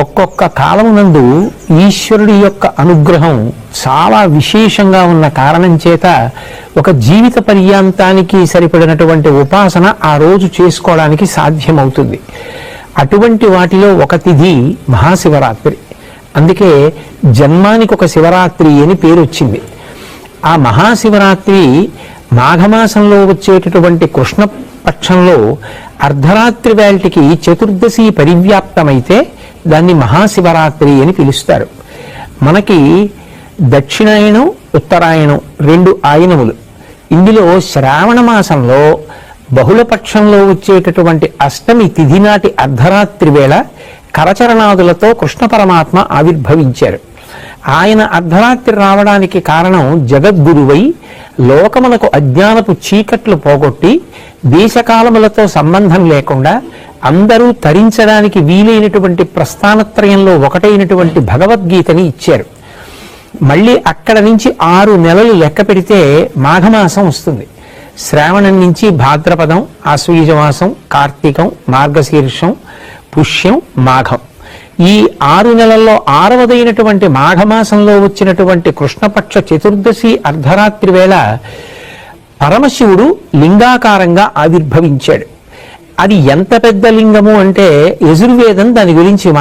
ఒక్కొక్క కాలమునందు ఈశ్వరుడి యొక్క అనుగ్రహం చాలా విశేషంగా ఉన్న కారణం చేత ఒక జీవిత పర్యాంతానికి సరిపడినటువంటి ఉపాసన ఆ రోజు చేసుకోవడానికి సాధ్యమవుతుంది. అటువంటి వాటిలో ఒక తిథి మహాశివరాత్రి. అందుకే జన్మానికి ఒక శివరాత్రి అని పేరు వచ్చింది. ఆ మహాశివరాత్రి మాఘమాసంలో వచ్చేటటువంటి కృష్ణపక్షంలో అర్ధరాత్రి వేళటికి చతుర్దశి పరివ్యాప్తమైతే దాన్ని మహాశివరాత్రి అని పిలుస్తారు. మనకి దక్షిణాయనం ఉత్తరాయణం రెండు ఆయనములు. ఇందులో శ్రావణ మాసంలో బహుళపక్షంలో వచ్చేటటువంటి అష్టమి తిథి నాటి అర్ధరాత్రి వేళ కరచరణాదులతో కృష్ణ పరమాత్మ ఆవిర్భవించారు. ఆయన అర్ధరాత్రి రావడానికి కారణం జగద్గురువై లోకమునకు అజ్ఞానపు చీకట్లు పోగొట్టి దేశకాలములతో సంబంధం లేకుండా అందరూ తరించడానికి వీలైనటువంటి ప్రస్థానత్రయంలో ఒకటైనటువంటి భగవద్గీతని ఇచ్చారు. మళ్ళీ అక్కడ నుంచి 6 నెలలు లెక్క పెడితే మాఘమాసం వస్తుంది. శ్రావణం నుంచి భాద్రపదం, ఆశ్వయుజమాసం, కార్తీకం, మార్గశీర్షం, పుష్యం, మాఘం. ఈ 6 నెలల్లో 6వదైనటువంటి మాఘమాసంలో వచ్చినటువంటి కృష్ణపక్ష చతుర్దశి అర్ధరాత్రి వేళ పరమశివుడు లింగాకారంగా ఆవిర్భవించాడు. అది ఎంత పెద్ద లింగము అంటే యజుర్వేదం దాని గురించి